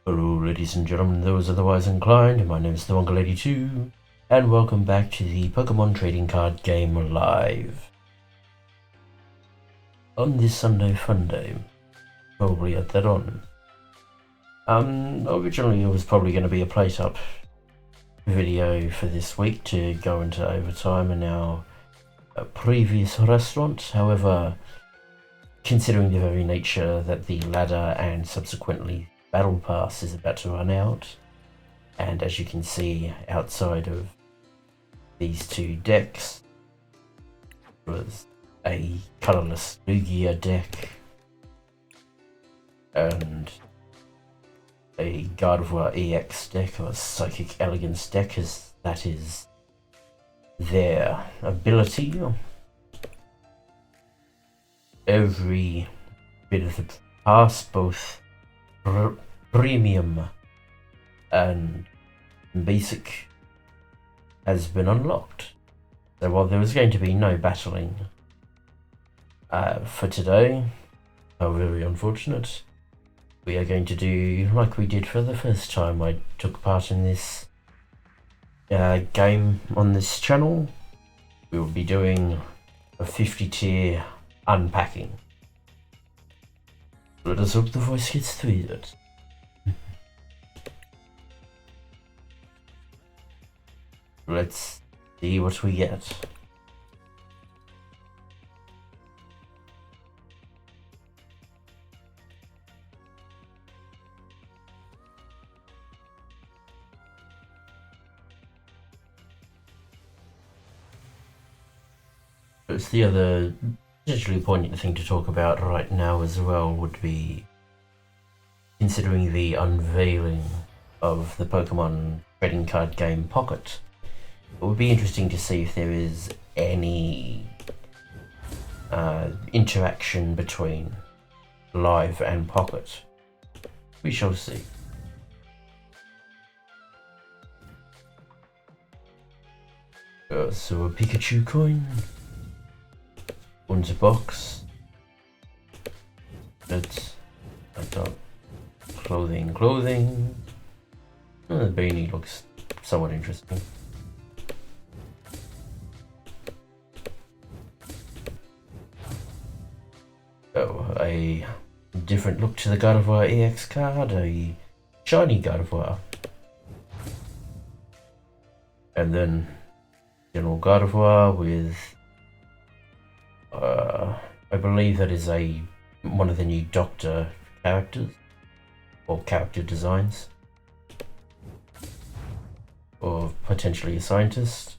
Hello, ladies and gentlemen, those otherwise inclined. My name is the Uncle 82, and welcome back to the Pokemon Trading Card Game Live. On this Sunday Funday, probably had that on. Originally it was probably going to be a plate-up video for this week to go into overtime in our previous restaurant. However, considering the very nature that the ladder and subsequently Battle Pass is about to run out, and as you can see outside of these two decks was a colourless Lugia deck and a Gardevoir EX deck, or a Psychic Elegance deck, as that is their ability. Every bit of the pass, both premium and basic, has been unlocked. So while there was going to be no battling for today, how very unfortunate, we are going to do like we did for the first time I took part in this game on this channel. We will be doing a 50 tier unpacking. Let us hope the voice gets through it. Let's see what we get. It's the other potentially poignant thing to talk about right now as well would be considering the unveiling of the Pokemon trading card game Pocket. It would be interesting to see if there is any interaction between Live and Pocket. We shall see. So a Pikachu coin. One's a box. That's clothing. The beanie looks somewhat interesting. Oh, a different look to the Gardevoir EX card, a shiny Gardevoir. And then General Gardevoir with I believe that is one of the new Doctor characters, or character designs, or potentially a scientist.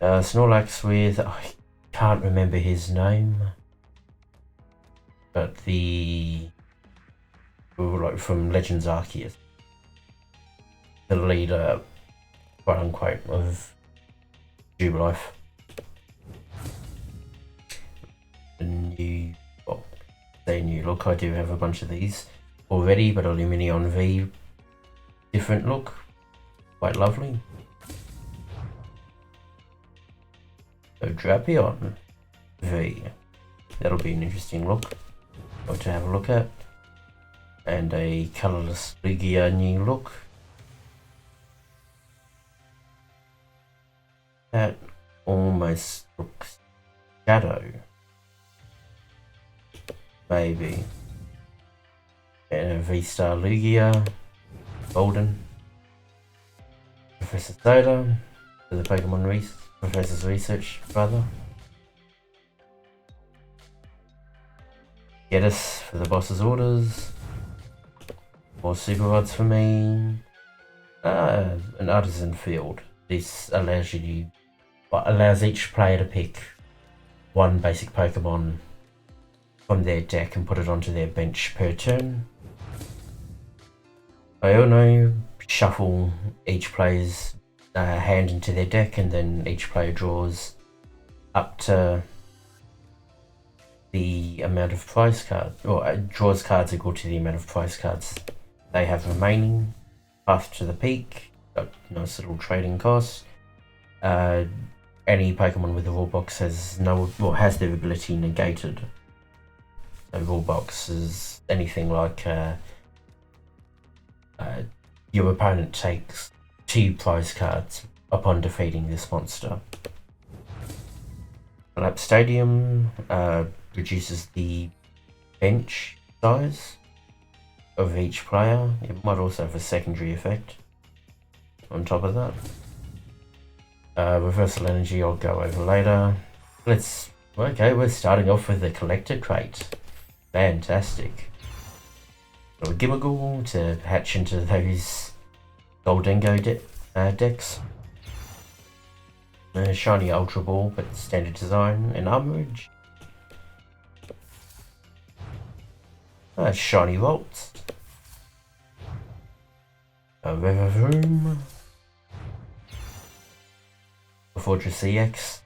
Snorlax with, I can't remember his name, but from Legends Arceus, the leader, quote unquote, of Jubilife. New look. I do have a bunch of these already, but a Lumineon V different look, quite lovely. So Drapion V, that'll be an interesting look to have a look at, and a colourless Lugia new look. That almost looks Shadow. Maybe. And a V-Star Lugia, Golden, Professor Soda, for the Professor's Research brother. Geddes for the boss's orders. More super rods for me. An Artisan Field. This allows allows each player to pick one basic Pokemon from their deck and put it onto their bench per turn. Iono, shuffle each player's hand into their deck, and then each player draws up to the amount of prize cards, or draws cards equal to the amount of prize cards they have remaining. Path to the Peak, nice little trading cost. Any Pokemon with a raw box has their ability negated. A raw box is anything like your opponent takes 2 prize cards upon defeating this monster. Lap Stadium reduces the bench size of each player. It might also have a secondary effect on top of that. Reversal Energy I'll go over later. Okay, we're starting off with the Collector Crate. Fantastic. So a Gimmigle to hatch into those Goldengo decks. Shiny Ultra Ball, but standard design and armorage. Shiny Volts. A Revavroom. A Fortress EX.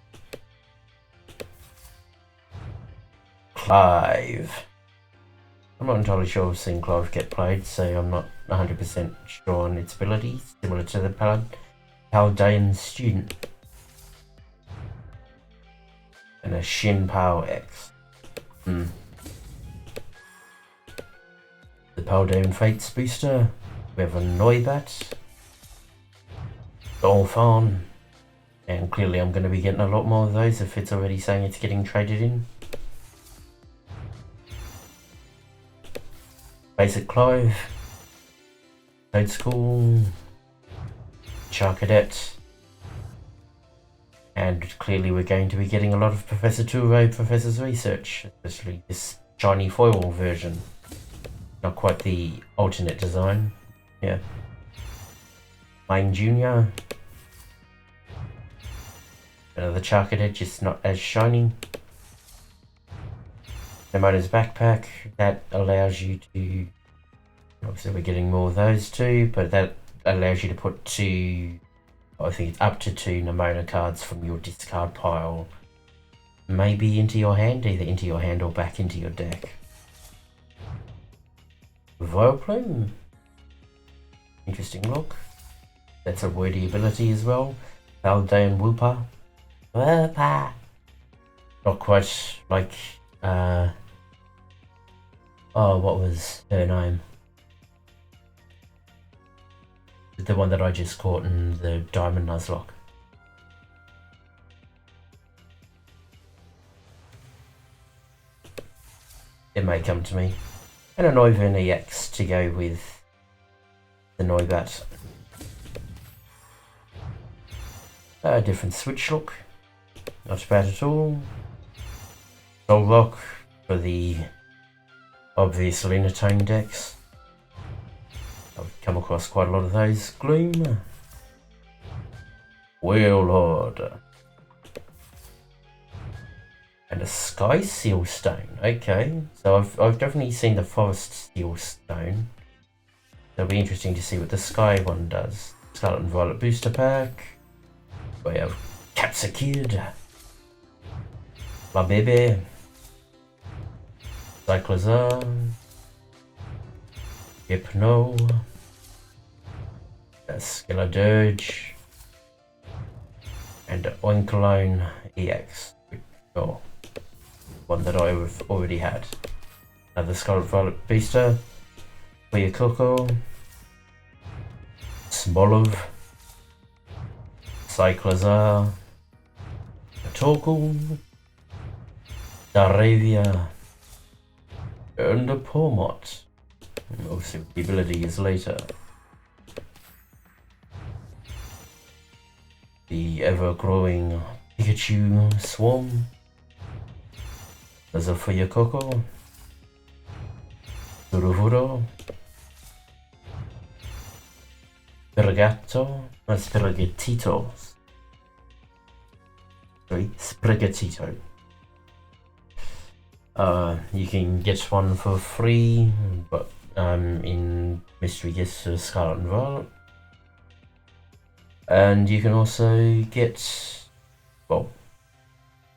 Clive. I'm not entirely sure I've seen Clive get played, so I'm not 100% sure on its abilities, similar to the Paldean Student. And a Shin Power X. The Paldean Fates booster. We have a Noibat. Dolphin. And clearly I'm going to be getting a lot more of those if it's already saying it's getting traded in. Basic Clive. Code School. Charcadet. And clearly we're going to be getting a lot of Professor Turo, Professor's Research, especially this shiny foil version. Not quite the alternate design. Yeah. Mine Jr. Another Charcadet, just not as shiny. Nemona's Backpack, that allows you to... Obviously we're getting more of those too, but that allows you to put 2... I think it's up to 2 Nemona cards from your discard pile, maybe into your hand, either into your hand or back into your deck. Vileplume. Interesting look. That's a wordy ability as well. Paldean Wooper. Wooper. Not quite like, oh, what was her name? The one that I just caught in the Diamond Nuzlocke. It may come to me. And a Noivern EX to go with the Noibat. A different switch look. Not bad at all. Solrock for the obvious Lunatone decks. I've come across quite a lot of those. Gloom. Wheellord. And a Sky Seal Stone. Okay, so I've definitely seen the Forest Seal Stone. It'll be interesting to see what the Sky one does. Scarlet and Violet Booster Pack. We have Capsakid. La Bebe. Cyclozar. Hypno. Skeledirge. And Oinkologne EX. Oh, one that I've already had. Another Scarlet Violet Booster. Coco. Smolov. Cyclozar. Torkoal. Daravia. And a Pawmot. Obviously the ability is later. The ever-growing Pikachu Swarm. There's a Fuecoco. Duruvuro. Sprigatito. Sprigatito. Sorry, Sprigatito. You can get one for free, but in Mystery Gifts for Scarlet and Violet. And you can also get, well,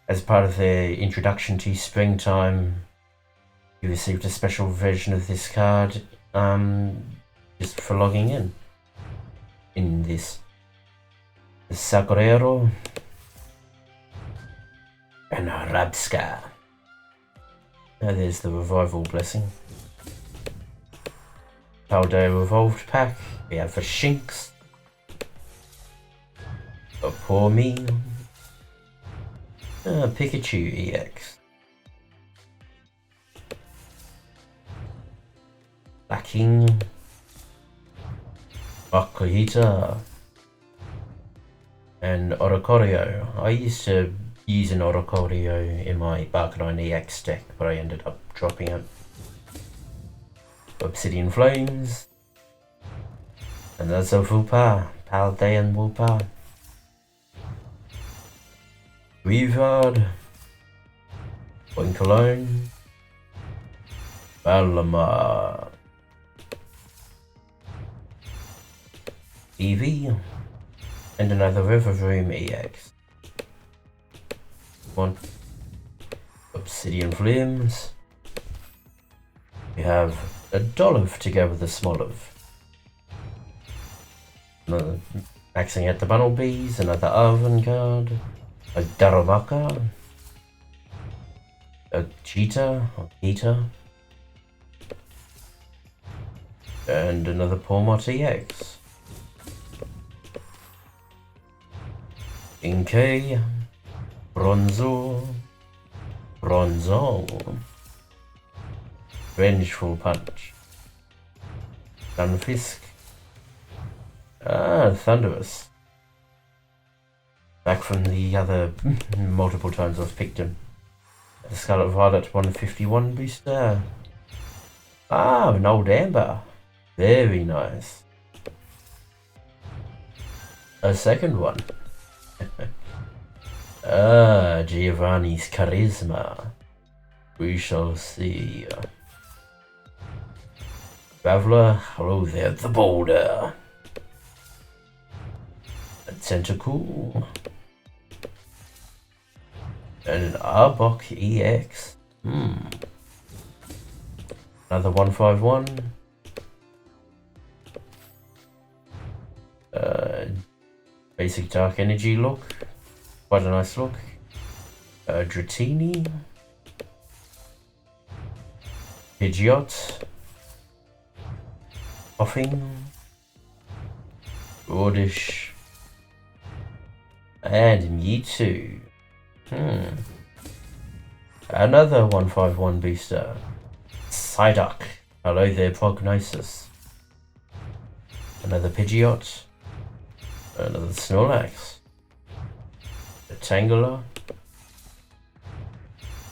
as part of their introduction to Springtime, you received a special version of this card just for logging in this. The Sagrero and a Rabska. Now there's the Revival Blessing. Paldean Evolved Pack. We have a Shinx, a Poor Me, Pikachu EX, Lacking, Makuhita, and Oricorio. I used to use an Oricorio in my Arcanine EX deck, but I ended up dropping it. Obsidian Flames, and that's a Vulpa, Paldean Vulpa, Weavard, Winkalone, Balamar, Eevee, and another Riverroom EX. One Obsidian Flames. We have a Dolph to go with the Smoliv. Another maxing out the Bunnelbees, another Avant-Garde, a Darumaka, a Cheetah, or Cheetah, and another Pawmot EX. Inkay, Bronzor, Bronzong, Vengeful Punch, Dunfisk, Thunderous. Back from the other multiple times I've picked him. The Scarlet Violet 151 booster. An old Amber. Very nice. A second one. Giovanni's Charisma. We shall see. Traveler, hello there, the Boulder. A Tentacool. And an Arbok EX. Another 151. Basic Dark Energy look. Quite a nice look. Dratini. Pidgeot. Puffing. Gordish. And Mewtwo. Another 151 booster. Psyduck. Hello there, Prognosis. Another Pidgeot. Another Snorlax. A Tangela.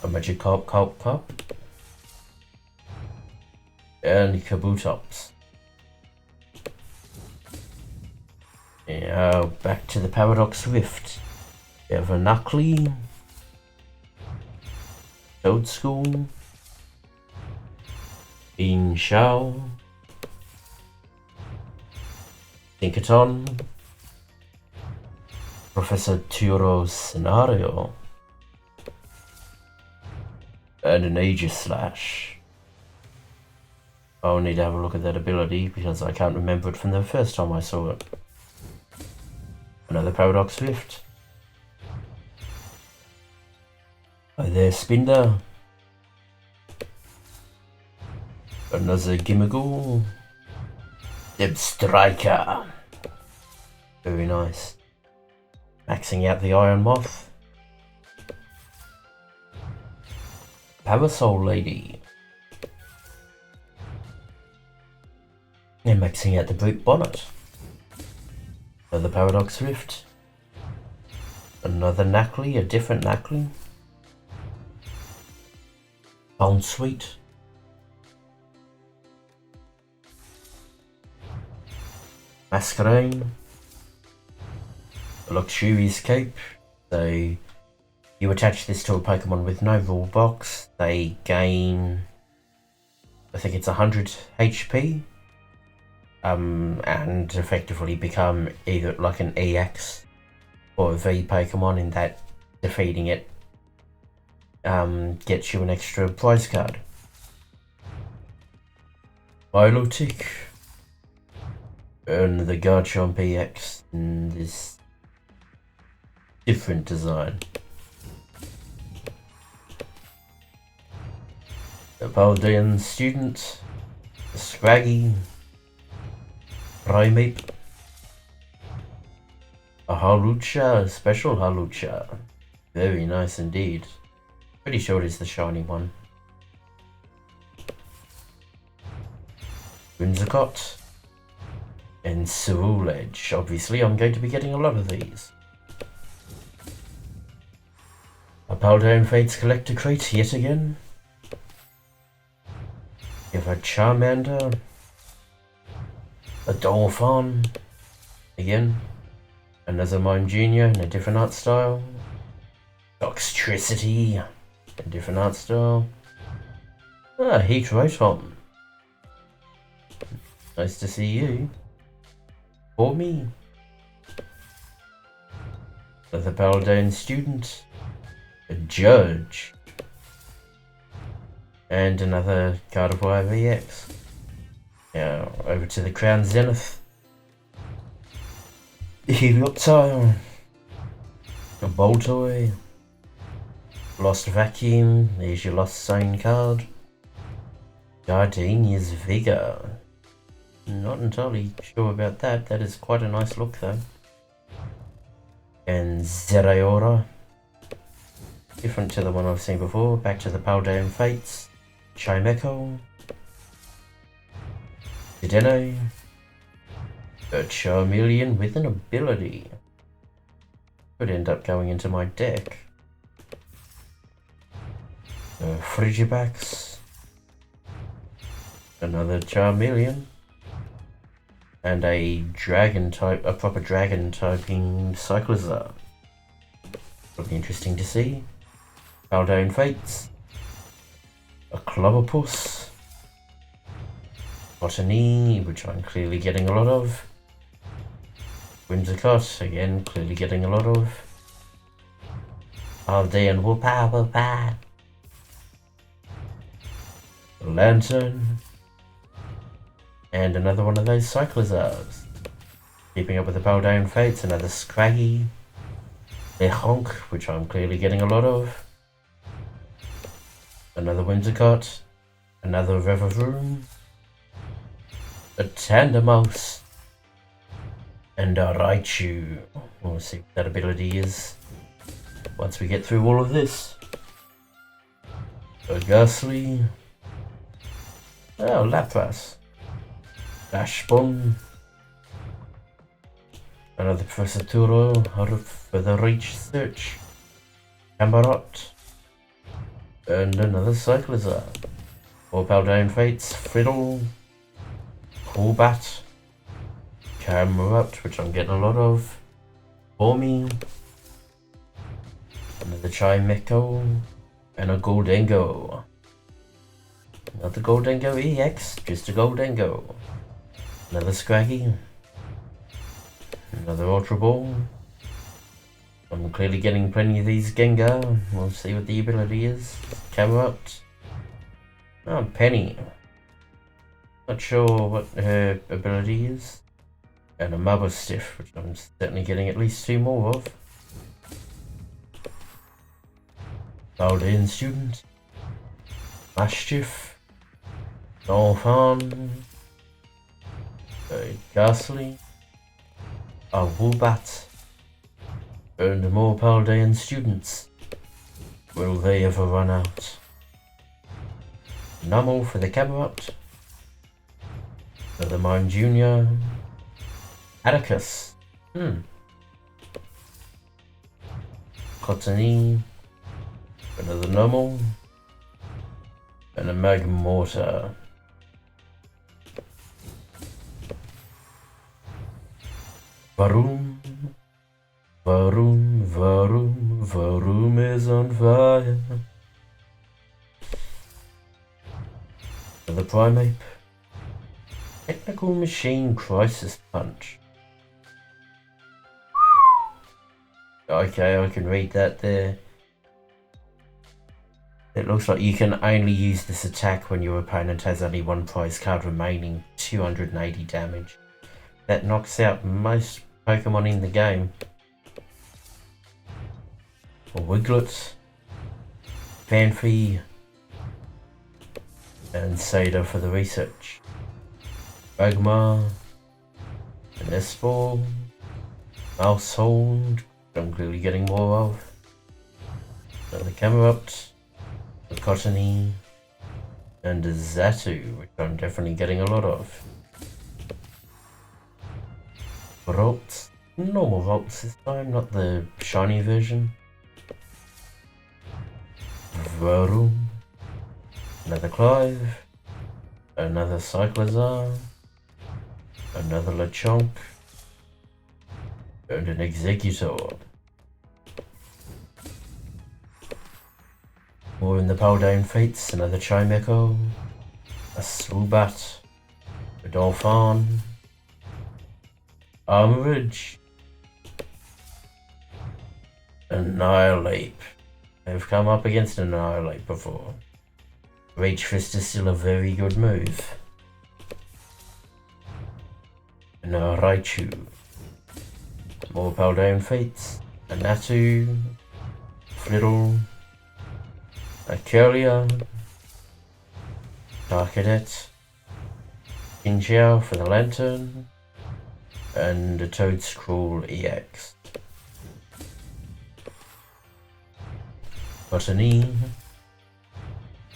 A Magikarp Cup. And Kabutops. Now back to the Paradox Rift. We have a Knuckly, Toadschool, Bean Shao, Tinkaton, Professor Turo's Scenario, and an Aegislash. I'll need to have a look at that ability because I can't remember it from the first time I saw it. Another Paradox Rift. Hi there, Spinder. Another Gimmighoul. Deb Striker. Very nice. Maxing out the Iron Moth. Parasol Lady. And maxing out the Brute Bonnet. Another Paradox Rift. Another Knuckly, a different Knuckly. Bound Sweet. Masquerain. A Luxurious Cape. So you attach this to a Pokemon with no rule box. They gain, I think it's 100 HP. And effectively become either like an EX or a V Pokemon, in that defeating it gets you an extra prize card. Milotic. And the Garchomp EX in this different design. A Paldean Student. A Scraggy. Primate. A Halucha, a special Halucha. Very nice indeed. Pretty sure it is the shiny one. Whimsicott. And Ceruledge. Obviously, I'm going to be getting a lot of these. A Paldean Fates Collector Crate yet again. We have a Charmander. A Dolphin. Again. Another Mime Junior in a different art style. Toxtricity. A different art style. Ah, Heat Rotom. Nice to see you. For me. Another Paldean student. A Judge. And another Gardevoir VX. Now, over to the Crown Zenith. Helioptile. A Boltoy. Lost Vacuum. There's your Lost Zone card. Gardenia's Vigor. Not entirely sure about that. That is quite a nice look though. And Zeraora. Different to the one I've seen before. Back to the Paldean Fates. Chimecho. Dedenne. A Charmeleon with an ability. Could end up going into my deck. Frigibax. Another Charmeleon. And a dragon type, a proper dragon typing Cyclizar. It'll be interesting to see. Paldean Fates. A Clobbopus. Botany, which I'm clearly getting a lot of. Whimsicott, again, clearly getting a lot of. Paldean Whoopah. Lantern. And another one of those Cyclizars. Keeping up with the Paldean Fates, another Scraggy. Honk, which I'm clearly getting a lot of. Another Whimsicott. Another Revavroom. A Tandemaus. And a Raichu. We'll see what that ability is once we get through all of this. A Ghastly. Oh, Lapras. Dashbun. Another Professor Turo for the Reach Search. Camarot. And another Cyclizar. Four Paldean Fates. Friddle. Crobat. Camarot, which I'm getting a lot of. For me. Another Chimecho. And a Goldengo. Another Goldengo EX. Just a Goldengo. Another Scraggy. Another Ultra Ball. I'm clearly getting plenty of these Gengar. We'll see what the ability is. Camarot. Oh, Penny. Not sure what her ability is. And a Mabberstiff, which I'm certainly getting at least 2 more of. Paldean Student. Mastiff. Dolphin. A Ghastly. A Woobat. And more Paldean Students. Will they ever run out? Numel for the Camarot. For the Mime Junior. Atticus. Cottony. Another Numel. And a Magmortar. Varoom. Varoom, Varoom, Varoom is on fire. The Primate. Technical Machine Crisis Punch. Okay, I can read that there. It looks like you can only use this attack when your opponent has only 1 prize card remaining, 280 damage. That knocks out most Pokemon in the game. A Wiglet, Fanfy, and Sada for the research. Bagmar, an S4, Household, which I'm clearly getting more of, another Camelot, a Cottony, and a Zatu, which I'm definitely getting a lot of. Vaults, normal vaults this time, not the shiny version. Varum, another Clive, another Cyclizar, another Lechonk, and an Executor. More in the Paldean Fates, another Chimecho, a Swoobat, a Dolphin, Armorage, Annihilate. I've come up against Annihilate before. Rage Fist is still a very good move. And a Raichu. More Paldean Fates. A Natu. Friddle. A Curlia. Darkadet. Injiao for the Lantern. And a Toadscrawl EX. Botany.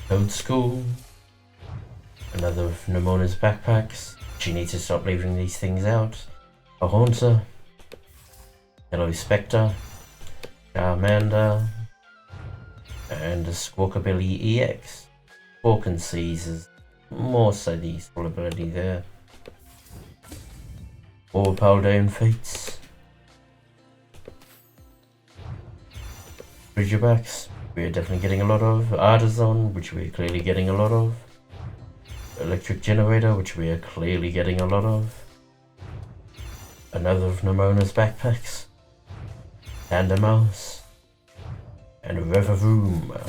Toadscrawl. Another of Nemona's backpacks. She needs to stop leaving these things out. A Haunter. Hello Spectre. Charmander. And a Squawkabilly EX. Squawk and Seize is more so the useful ability there. Or Paldean Fates. Ridgebacks, we're definitely getting a lot of. Artisan, which we're clearly getting a lot of. Electric Generator, which we are clearly getting a lot of. Another of Nemona's backpacks. And a Mouse. And a Revavoom.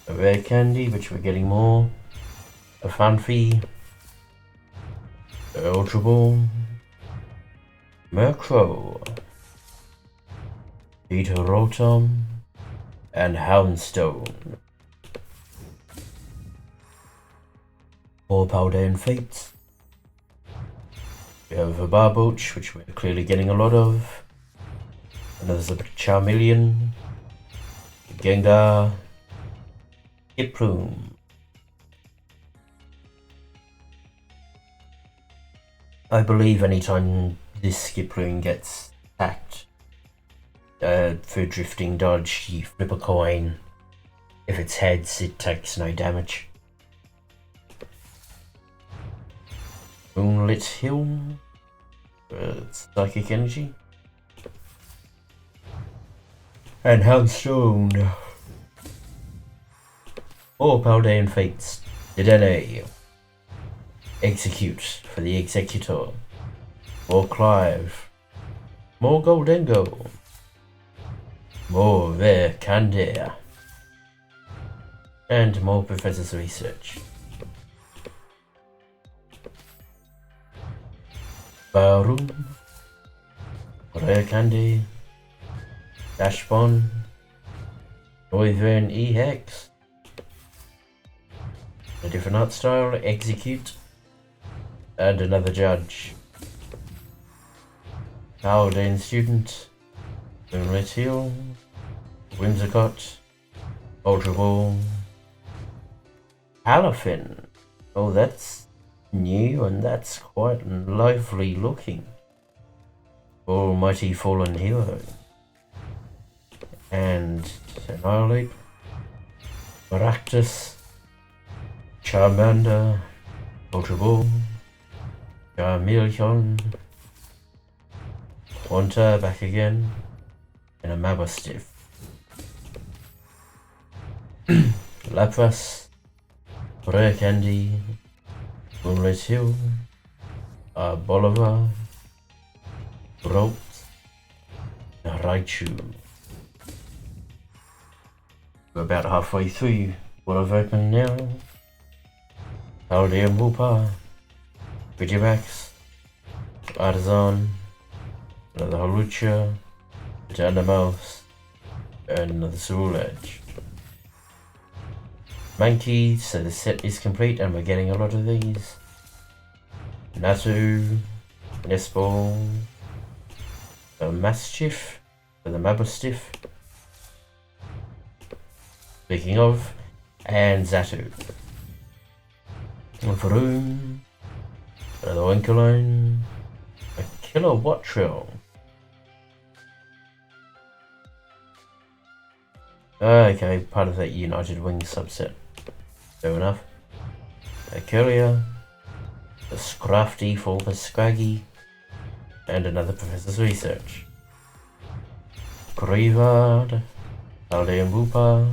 A Rare Candy, which we're getting more. A Fanfi. Ultra Ball. Murkrow. Peter Rotom. And Houndstone. More Paldean Fates. We have a Barboach, which we're clearly getting a lot of. Another Charmeleon. Gengar. Hiploom. I believe anytime this Skiploon gets attacked for drifting dodge, you flip a coin. If it's heads, it takes no damage. Moonlit Hill. Psychic Energy. And Houndstone. Or Paldean Fates. Dedenne. Execute for the Executor. More Clive. More Goldengo. More Rare Candy. And more Professor's Research. Barum. Rare Candy. Dashbon. Noivern EX. A different art style. Execute. And another Judge. Paldean Student. Moonlit Hill. Whimsicott. Ultra Ball. Palafin. Oh, that's new and that's quite lively looking. Almighty Fallen Hero. And Annihilate. Maractus. Charmander. Ultra Ball. Charmeleon. Haunter back again. And a Mabastiff. Lapras. Rare Candy. Moonlit Hill. Bolivar. Brolt. Raichu. We're about halfway through what I've opened now. Paldean Wooper. Ridgebacks. Artisan. Another Holucha. A Mouse. And another Swirledge. Mankey, so the set is complete and we're getting a lot of these. Natu, Nespal, the Mastiff, the Mabustiff. Speaking of, and Zatu. Vroom, another Winkalone, a Killer Wattrill. Okay, part of that United Wing subset. Fair enough. A Curlier, a Scrafty for the Scraggy, and another Professor's Research. Grievard, Paldean Wooper,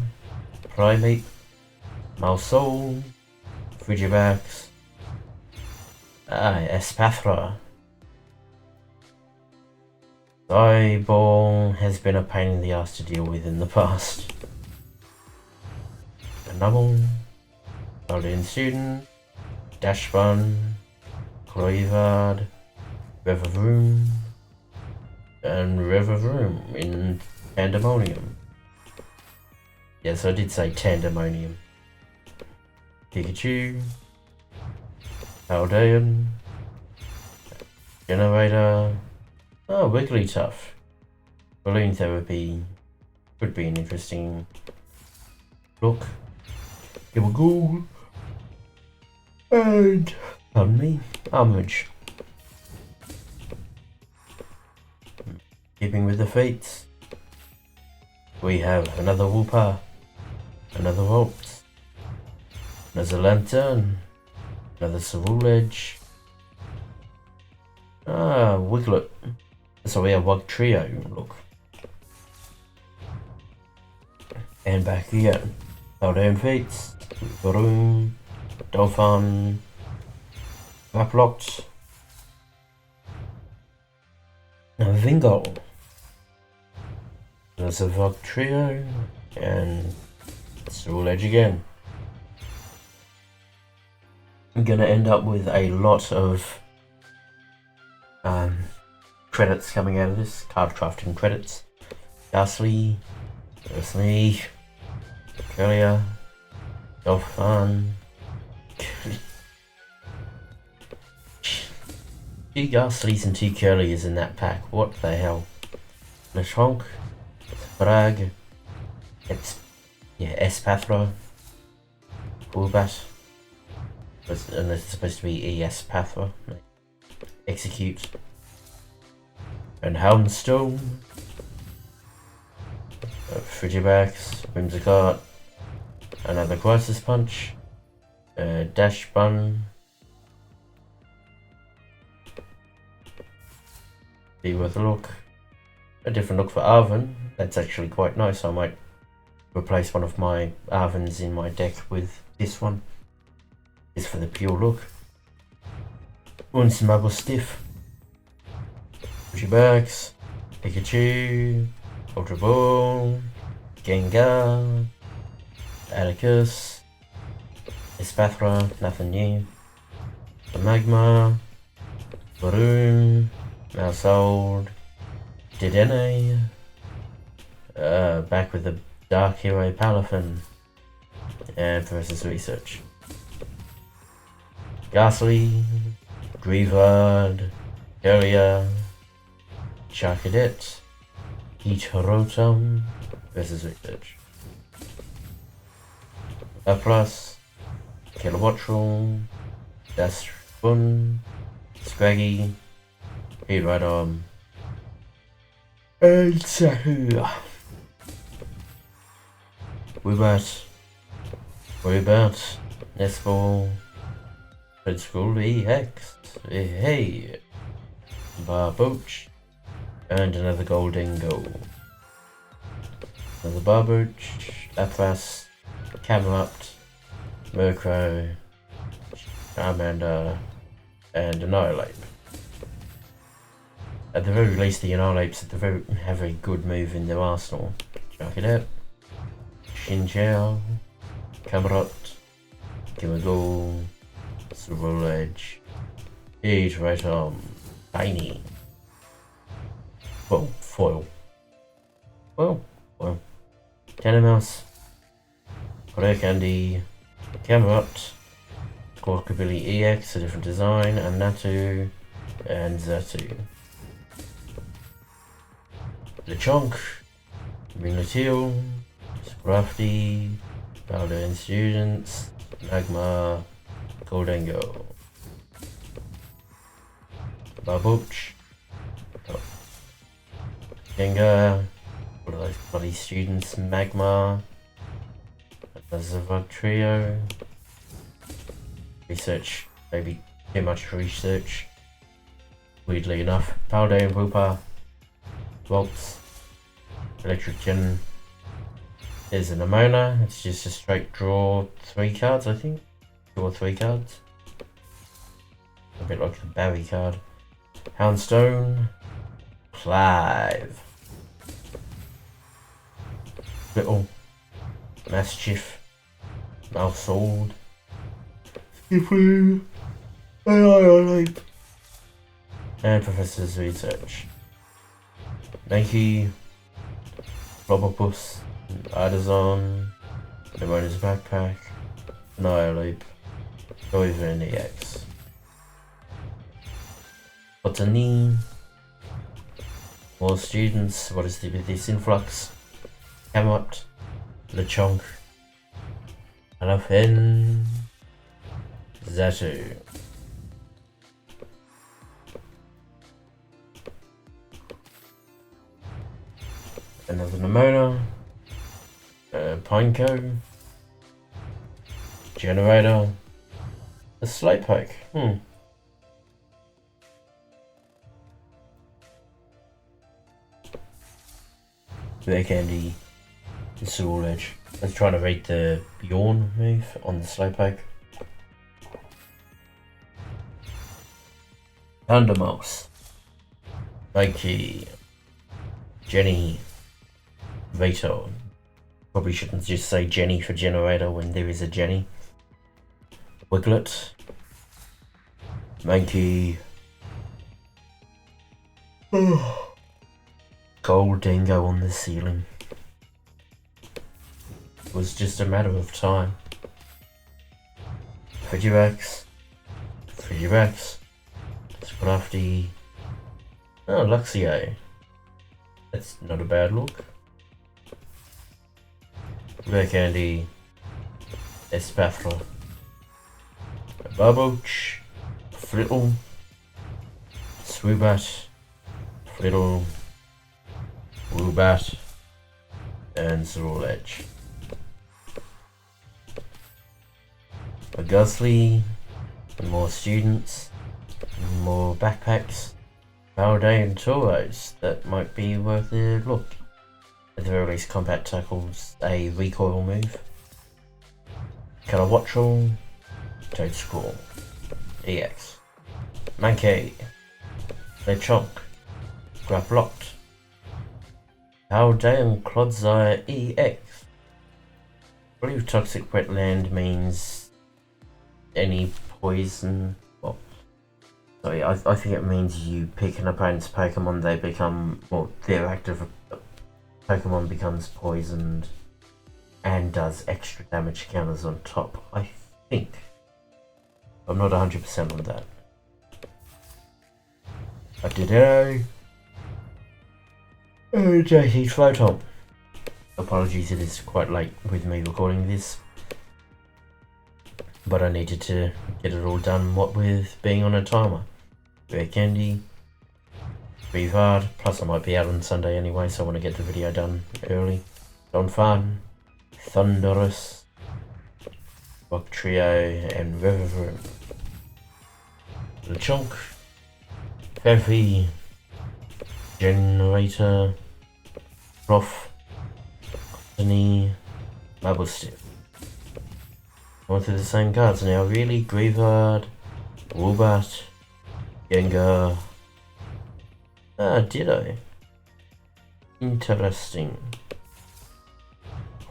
Primate, Malsoul, Frigibax, Espathra. Eyeball has been a pain in the ass to deal with in the past. A Nubble, Paldean Student, Dashbun, Grievard, Revavroom, and Revavroom in Pandemonium. Yes, I did say Tandemonium. Pikachu, Paldean, Generator, Wigglytuff. Balloon Therapy could be an interesting look. Gibagool, and, pardon me, Armage. Keeping with the fates, we have another Wooper, another Volt, another Lantern, another Ceruledge, Wiglet. So we have Wug Trio, look. And back here, Paldean Fates, Varoom, Dolphin, Raplocked, Vingle. There's a Wug Trio, and Ceruledge again. I'm gonna end up with a lot of credits coming out of this, card crafting credits. Ghastly, Earthly, Curlier, Dolphin, 2 Ghastlies and 2 Curliers in that pack, what the hell. Lechonk, Brag, Espathra, Coolbat, and it's supposed to be Espathra, Execute, and Houndstone, Frigibax, Whimsicott, another Crisis Punch, Dash Bun, be worth a look. A different look for Arven, that's actually quite nice. I might replace one of my Arvens in my deck with this one. This for the pure look. Unsmuggle Stiff, Frigibax, Pikachu, Ultra Ball, Gengar, Atticus, Espathra, nothing new, the Magma, Varoom, Mousehold, Dedenne, back with the Dark Hero Palafin, and Professor's Research. Ghastly, Grievard, Curlier, Charcadet, Heatrotum, Professor's Research. Lapras, Kilowattrel, Daspun, Scraggy, Heatridarm, and Sahur. Woobat, Nespal, Red Skull EX, hey, Barboach, and another Goldingo. Another Barboach, Lapras, Camelot, Murkrow, Charmander, and Annihilate. At the very least, the Annihilates have a good move in their arsenal. Check it out. Shinchao, Camelot, Gimagool, Ceruledge, Heatritum, Tiny. Well, foil. Well. Tenimouse, Rare Candy, Camelot, Squawkabilly EX, a different design, and Natu, and Zatu. Lechonk, Minatil, Scrafty, Paldean Students, Magma, Goldango, Babuch, Gengar, what are those bloody students, Magma, Azavog Trio, Research, maybe too much research, weirdly enough, Paldean Wooper, Volts, Electric Gen. There's an Amona, it's just a straight draw 3 cards, I think. 2 or 3 cards. A bit like the Barry card. Houndstone, Clive, Little, Mischief, Malsword, Skiffy, AI, and Professor's Research. Nike, Robopus, Artisan, Demona's Backpack, Annihilate, Toiver and EX. Botany, more students, what is with this influx? Camelot, Lechonk, Elephant, Zatu. Another Nemona, Pineco, Generator, a Slowpoke. Rare Candy, the Soul Edge. I was trying to read the Yawn move on the Slowpoke. Thundermouse, Mikey, Jenny, Vito. Probably shouldn't just say Jenny for Generator when there is a Jenny. Wiglet, Mankey, Gold Dingo on the ceiling. It was just a matter of time. Frigivax, Scrafty, oh, Luxio. That's not a bad look. Rare Candy, Espathra, Barboach, Flittle, Swoobat, Flittle, Woobat, and Zoroark Edge. A Guzzly, more students, more backpacks, Paldean Tauros that might be worth a look. At the very least, Combat Tackle's a recoil move. Carawattrel, Toadscrawl, EX, Mankey, Lechonk, Graplocked, Paldean Clodsire EX. I believe Toxic Wetland means any poison. Well, sorry, I think it means you pick an opponent's Pokemon, they become, well, their active Pokemon becomes poisoned and does extra damage counters on top, I think. I'm not 100% on that. I did know. Oh, JT Floatom. Apologies, it is quite late with me recording this. But I needed to get it all done, what with being on a timer. Rare Candy, Breathe Hard, plus I might be out on Sunday anyway, so I want to get the video done early. Don Fun, Thunderous, Rock Trio, and River. Lechonk, Feffy, Generator, Prof, Cottony, Marble Stiff. Going through the same cards now, really? Grievard, Woobat, Gengar. Ah, Ditto. Interesting.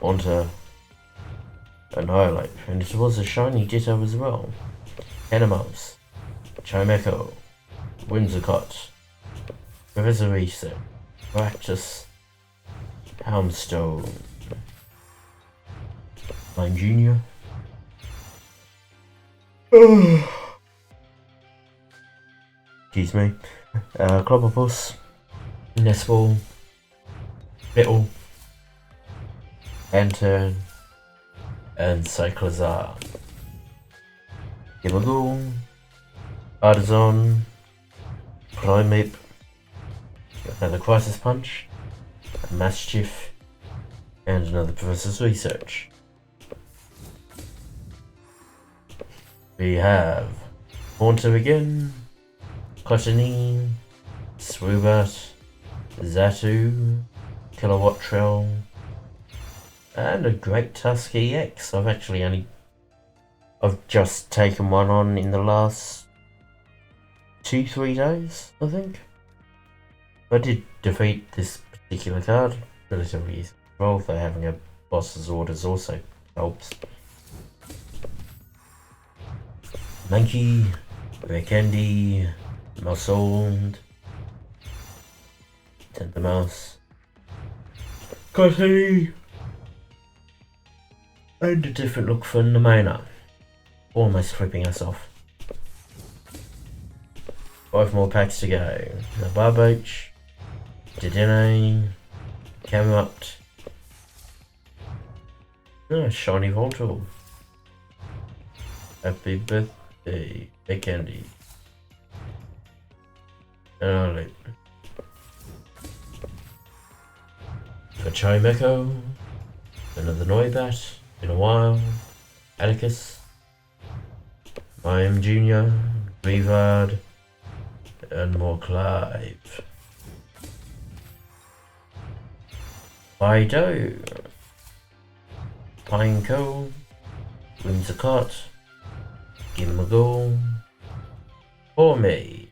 Onto Annihilate, and it was a shiny Ditto as well. Animals, Chimecho, Whimsicott, Professor Reset, Practice, Houndstone, Mine Junior, Excuse me. Clobberpuss, Nestball, Bittle, Lantern, and Cyclozar. Gimagool, Artisan, Primeape, another Crisis Punch, a Mischief, and another Professor's Research. We have Haunter again, Cottony, Swoobat, Zatu, Kilowatt Trail, and a Great Tusk EX. I've just taken one on in the last 2-3 days, I think. I did defeat this particular card relatively easy. Well, though having a boss's orders also helps. Monkey, Rare Candy, Mousehold, Mouse, Cottony, and a different look for Nemona. Almost flipping us off. 5 more packs to go. The Barboach, Dedenne, Camerupt, Shiny Voltorb. Happy birthday, Big Candy. And for Chimecho, another Noibat, in a while, Atticus, Mayhem Jr., Revard, and more Clive. Fido, Pineco, Whimsicott, Gimagool, for me.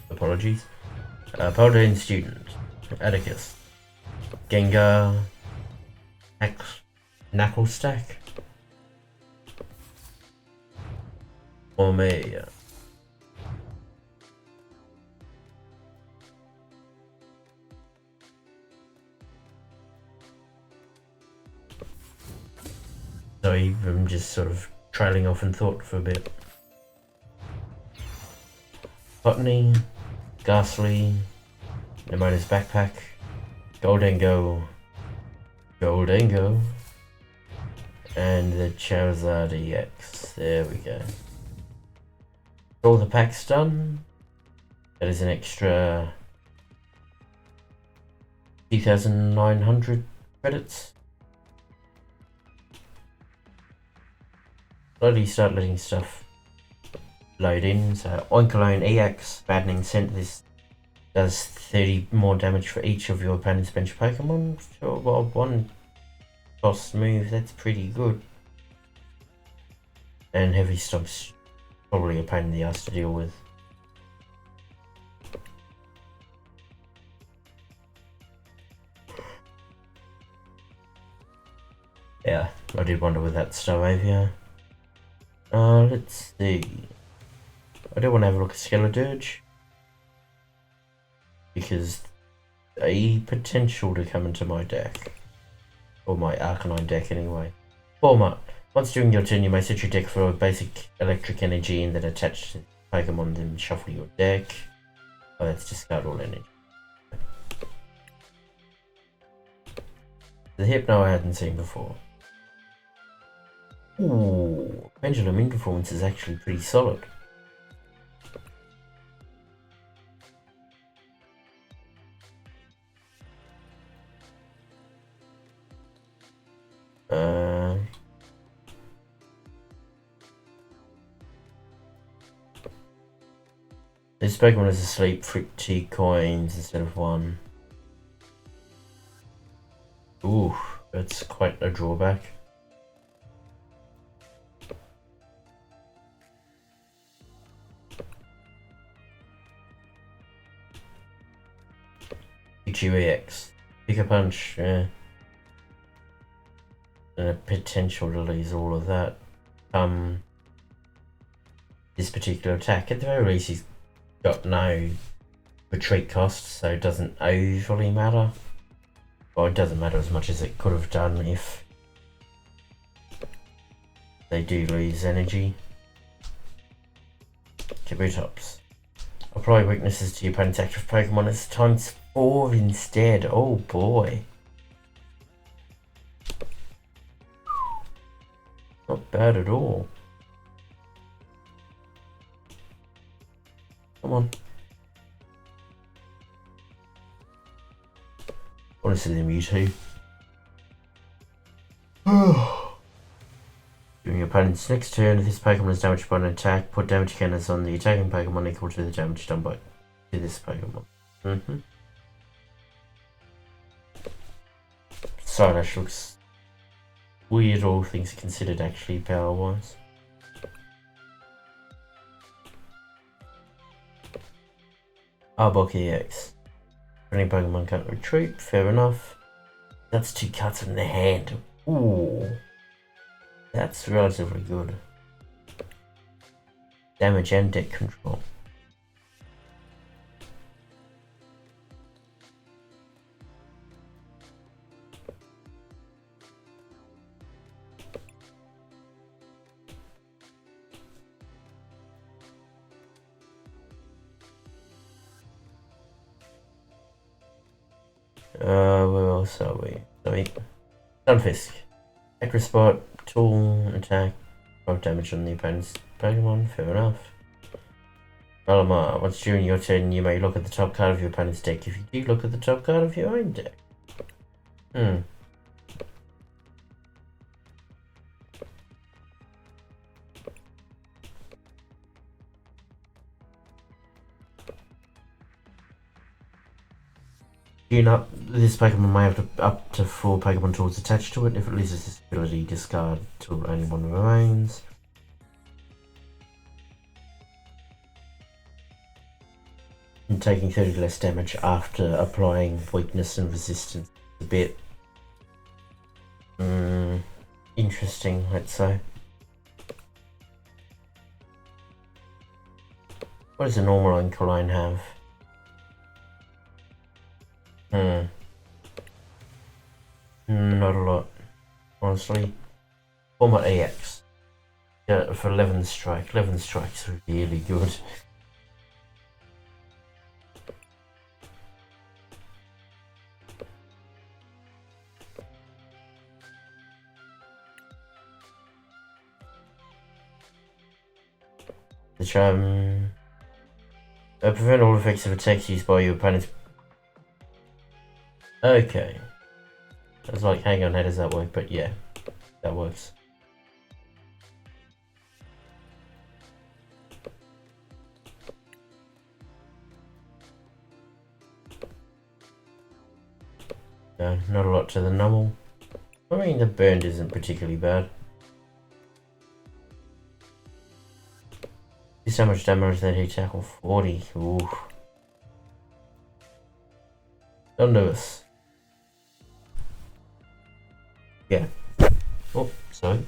Apologies. Paldean Student, Atticus, Gengar, Knucklestack, for me. Sorry, I'm just sort of trailing off in thought for a bit. Botany, Ghastly, Nemona's Backpack, Goldengo, and the Charizard EX. There we go. All the packs done. That is an extra 2,900 credits. Slowly start letting stuff load in. So Oinkologne EX, Baddening Scent. This does 30 more damage for each of your opponent's bench Pokemon. So well, one cost move, that's pretty good. And Heavy Stomp's probably a pain in the ass to deal with. Yeah, I did wonder with that Staravia. Let's see. I do want to have a look at Skeledirge, because a potential to come into my deck, or my Arcanine deck anyway. Format. Once during your turn, you may set your deck for a basic electric energy and then attach to Pokemon, then shuffle your deck. Oh, that's discard all energy. The Hypno I hadn't seen before. Ooh, Pendulum in performance is actually pretty solid. This Pokemon is asleep, frick 2 coins instead of 1. Ooh, that's quite a drawback. EX. Pick a punch, yeah. And a potential to lose all of that. This particular attack, at the very least, he's got no retreat cost, so it doesn't overly matter. Well, it doesn't matter as much as it could have done if they do lose energy. Kabutops. Apply weaknesses to your opponent's active Pokemon. It's ×4 instead. Oh boy. Not bad at all. Come on. I want to see the Mewtwo. During your opponent's next turn, if this Pokemon is damaged by an attack, put damage counters on the attacking Pokemon equal to the damage done by this Pokemon. Psydash looks weird, all things considered, actually, power-wise. Arbok EX. Any Pokemon can't retreat, fair enough. That's 2 cuts in the hand. Ooh. That's relatively good. Damage and deck control. Where else are we? Stunfisk. Accurate spot, tool, attack, 5 damage on the opponent's Pokemon, fair enough. Malamar, once during your turn you may look at the top card of your opponent's deck. If you do, look at the top card of your own deck. This Pokemon may have up to 4 Pokemon tools attached to it. If it loses this ability, discard till only 1 remains. And taking 30 less damage after applying weakness and resistance is a bit interesting, let's say. What does a normal Alkaline have? Not a lot, honestly. Format EX. Yeah, for 11 strike. 11 strikes are really good. The charm. Prevent all effects of attacks used by your opponent's. Okay. I was like, hang on, how does that work? But yeah, that works. No, not a lot to the normal. I mean, the burned isn't particularly bad. This how much damage that he tackle? 40. Ooh. Don't do this. Yeah. Oh, sorry.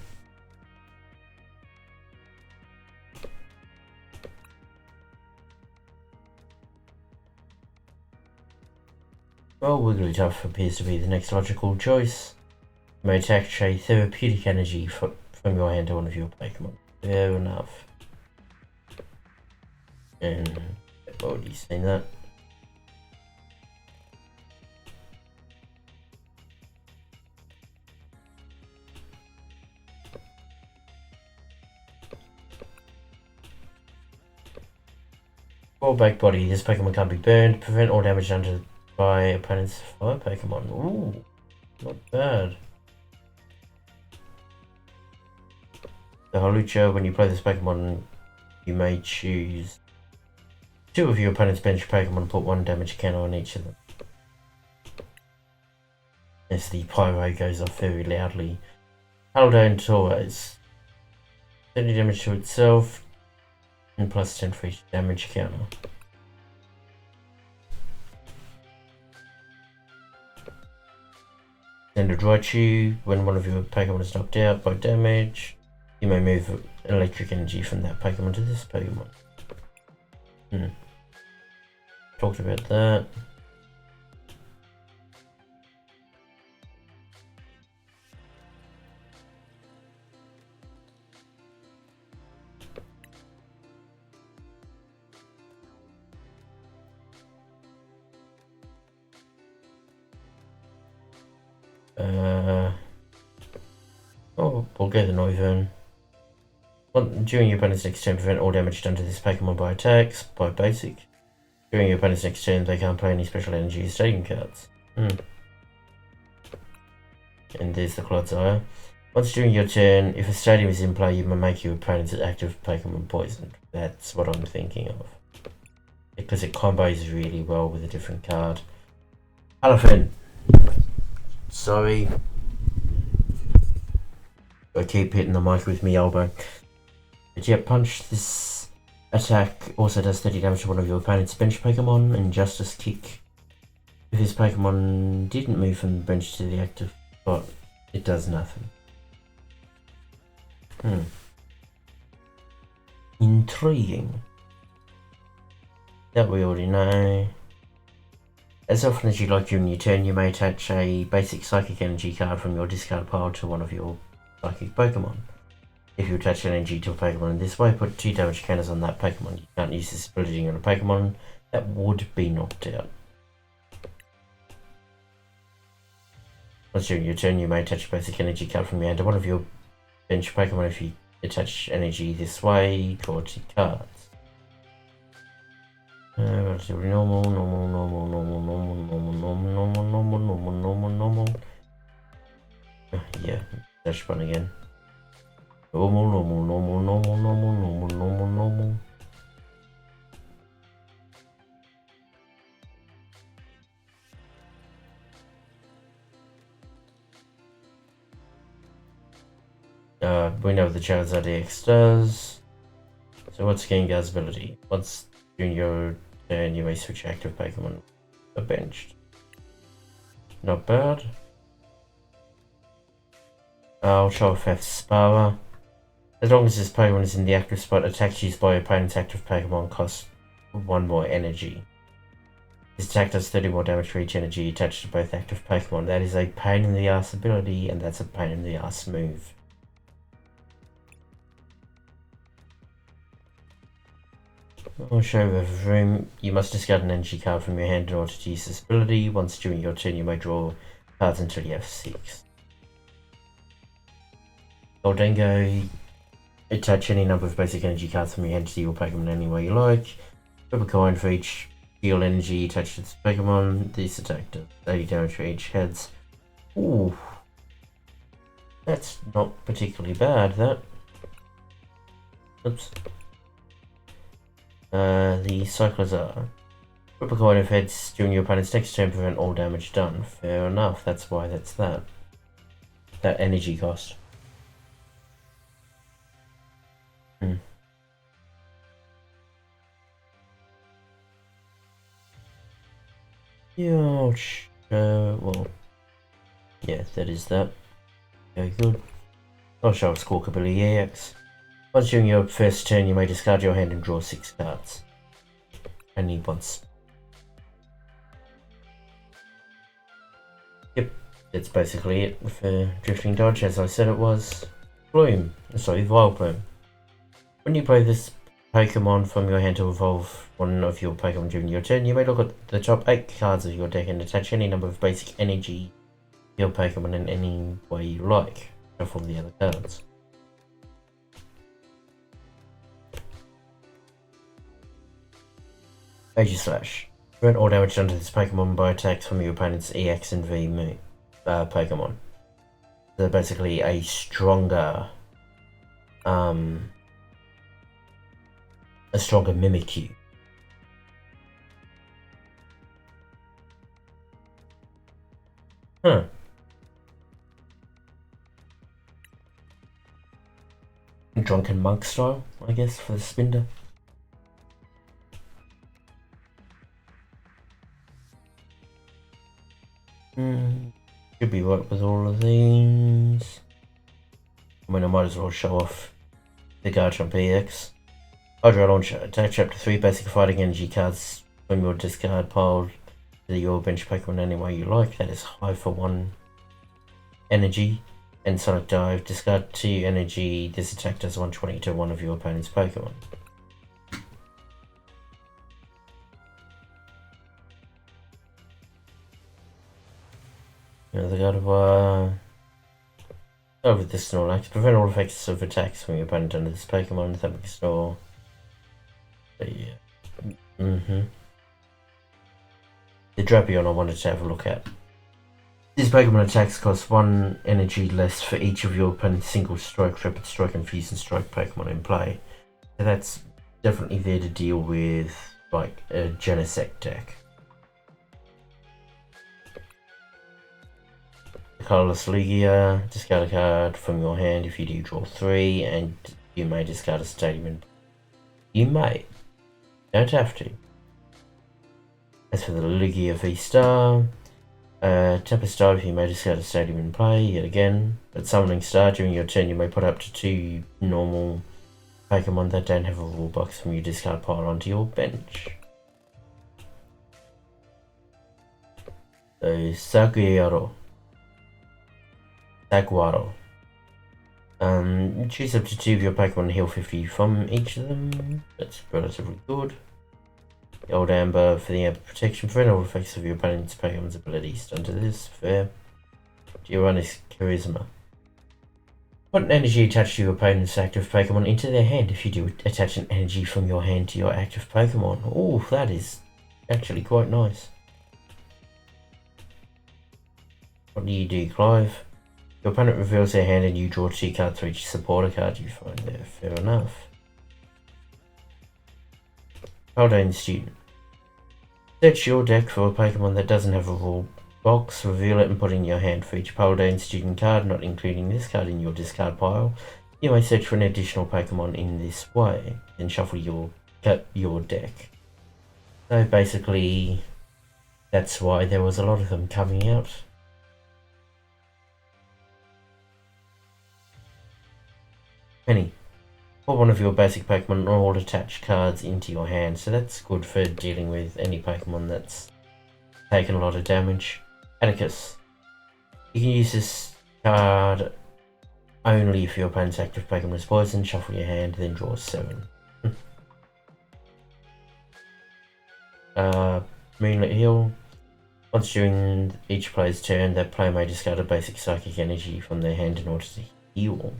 Well, Wigglytuff appears to be the next logical choice. You may attach a therapeutic energy from your hand to one of your Pokemon. Fair enough. And I've already seen that. Back body. This Pokemon can't be burned. Prevent all damage done by opponent's fire Pokemon. Ooh, not bad. The Hawlucha, when you play this Pokemon, you may choose 2 of your opponent's bench Pokemon and put 1 damage counter on each of them. As the pyro goes off very loudly. Paldean Torres. 30 damage to itself. And plus 10 for each damage counter. Send a Raichu. When one of your Pokemon is knocked out by damage, you may move electric energy from that Pokemon to this Pokemon. Talked about that. we'll go the Noivern. During your opponent's next turn, prevent all damage done to this Pokemon by attacks, by basic. During your opponent's next turn, they can't play any special energy or stadium cards. And there's the Clodsire. Once during your turn, if a stadium is in play, you may make your opponent's active Pokemon poisoned. That's what I'm thinking of. Because it combos really well with a different card. Elephant! Sorry. I keep hitting the mic with my elbow. But yeah, punch. This attack also does 30 damage to one of your opponent's bench Pokemon, and Justice Kick. If this Pokemon didn't move from the bench to the active spot, it does nothing. Intriguing. That we already know. As often as you like during your turn, you may attach a basic Psychic Energy card from your discard pile to one of your Psychic Pokemon. If you attach an energy to a Pokemon in this way, put 2 damage counters on that Pokemon. You can't use this ability on a Pokemon that would be knocked out. Once during your turn, you may attach a basic energy card from your hand to one of your bench Pokemon. If you attach energy this way, draw 2 cards. Relatively normal. Yeah, dash one again. Normal. We know what the Charizard EX does. So what's Gengar's ability? Once during your turn, you may switch active Pokemon or benched. Not bad. I'll show off F's power. As long as this Pokemon is in the active spot, attacks used by your opponent's active Pokemon cost 1 more energy. This attack does 30 more damage for each energy attached to both active Pokemon. That is a pain in the ass ability, and that's a pain in the ass move. I'll show you over room. You must discard an energy card from your hand in order to use this ability. Once during your turn, you may draw cards until you have 6. Goldengo. Attach any number of basic energy cards from your hand to your Pokemon any way you like. Flip a coin for each heal energy attached to this Pokemon. This attack does 80 damage for each heads. Ooh. That's not particularly bad, that. Oops. The cyclers are flip a coin of heads during your opponent's next turn, prevent all damage done. Fair enough, that's why that's that. That energy cost. Yeah, well, yeah, that is that. Very good. I'll show off Squawkabilly EX. Once during your first turn, you may discard your hand and draw 6 cards. Only once. Yep, that's basically it for Drifting Dodge, as I said it was. Vileplume. When you play this Pokemon from your hand to evolve one of your Pokemon during your turn, you may look at the top 8 cards of your deck and attach any number of basic energy to your Pokemon in any way you like. Shuffle the other cards. Aegislash. Prevent all damage done to this Pokemon by attacks from your opponent's EX and V Pokemon. They're basically a stronger Mimikyu. Huh. Drunken Monk style, I guess, for the Spinder. Should be right with all of these. I mean, I might as well show off the Garchomp EX. Hydro Launcher. Attach up to 3 basic fighting energy cards from your discard pile to your bench Pokemon any way you like. That is high for 1 energy. And Sonic Dive. Discard 2 energy. This attack does 120 to one of your opponent's Pokemon. Another Gardevoir. Over the Snorlax, prevent all effects of attacks from your opponent under this Pokemon. That makes Snore. Yeah. The Drapion I wanted to have a look at. These Pokemon attacks cost 1 energy less for each of your opponent's single strike, rapid strike, and fusion strike Pokemon in play. So that's definitely there to deal with like a Genesect deck. Colorless Lugia, discard a card from your hand. If you do, draw 3, and you may discard a Stadium. You may. Don't have to. As for the Lugia V-Star, Tempest Dive, you may discard a Stadium in play, yet again. At Summoning Star, during your turn, you may put up to 2 normal Pokemon that don't have a rule box from your discard pile onto your bench. So, Saguaro. Choose up to 2 of your Pokemon and heal 50 from each of them. That's relatively good. The Old Amber for the amber protection, prevent all effects of your opponent's Pokemon's abilities. Done to this, fair. Giovanni's Charisma. Put an energy attached to your opponent's active Pokemon into their hand. If you do, attach an energy from your hand to your active Pokemon. Oh, that is actually quite nice. What do you do, Clive? Your opponent reveals their hand and you draw 2 cards for each supporter card you find there. Fair enough. Paldean Student. Search your deck for a Pokemon that doesn't have a rule box, reveal it and put it in your hand. For each Paldean Student card, not including this card in your discard pile, you may search for an additional Pokemon in this way, then shuffle your deck. So basically, that's why there was a lot of them coming out. Penny. Put one of your basic Pokemon and all attached cards into your hand, so that's good for dealing with any Pokemon that's taken a lot of damage. Atticus. You can use this card only if your opponent's active Pokemon is poisoned. Shuffle your hand, then draw 7. Moonlit Hill. Once during each player's turn, that player may discard a basic psychic energy from their hand in order to heal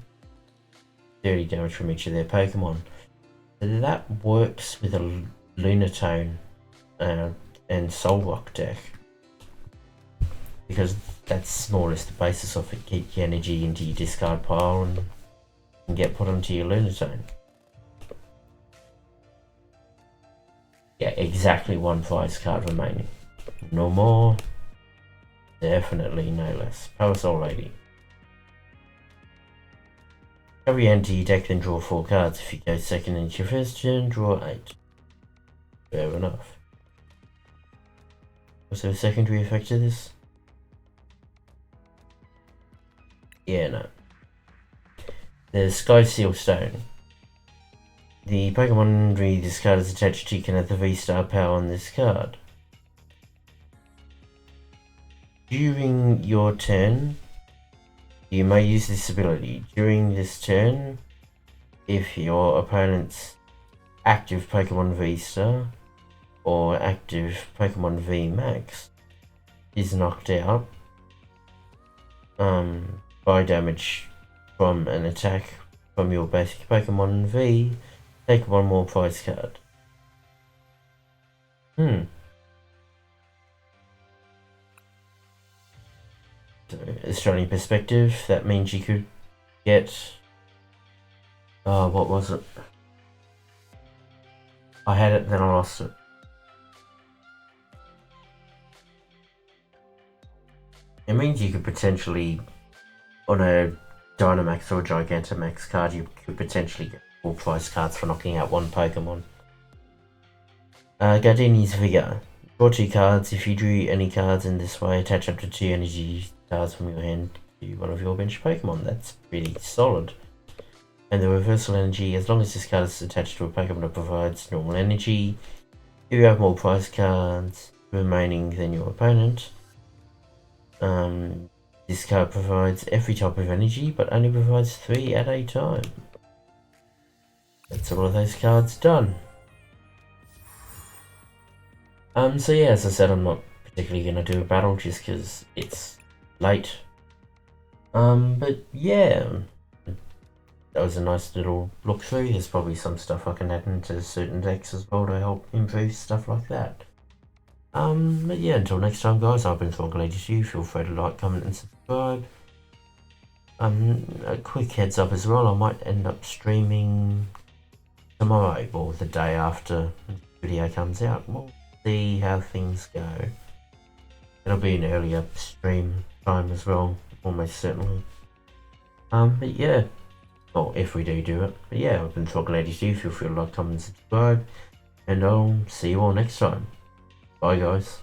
30 damage from each of their Pokemon. So that works with a Lunatone and Solrock deck, because that's more or less the basis of it. Keep your energy into your discard pile and get put onto your Lunatone. Yeah, exactly 1 prize card remaining. No more. Definitely no less. Parasol Lady. Cover your hand to your deck, then draw 4 cards. If you go second into your first turn, draw 8. Fair enough. Was there a secondary effect to this? Yeah, no. The Sky Seal Stone. The Pokemon this card is attached to, you can add the V-Star power on this card. During your turn, you may use this ability. During this turn, if your opponent's active Pokemon V-Star or active Pokemon V-Max is knocked out by damage from an attack from your basic Pokemon V, take 1 more prize card. So, Australian perspective, that means you could get... what was it? I had it, then I lost it. It means you could potentially, on a Dynamax or Gigantamax card, you could potentially get 4 prize cards for knocking out 1 Pokemon. Gardeni's Vigor. Draw 2 cards. If you drew any cards in this way, attach up to 2 energy cards from your hand to one of your bench Pokemon. That's pretty solid. And the reversal energy, as long as this card is attached to a Pokemon that provides normal energy, you have more prize cards remaining than your opponent. This card provides every type of energy, but only provides 3 at a time. That's all of those cards done. So yeah, as I said, I'm not particularly going to do a battle just because it's late. But yeah, that was a nice little look through. There's probably some stuff I can add into certain decks as well to help improve stuff like that. But yeah, until next time, guys, I've been Throggladyou. Feel free to like, comment, and subscribe. A quick heads up as well, I might end up streaming tomorrow or the day after the video comes out. We'll see how things go. It'll be an earlier stream time as well, almost certainly. But yeah, or if we do it. But yeah, I've been Throggladyou. Feel free to like, comment, and subscribe. And I'll see you all next time. Bye, guys.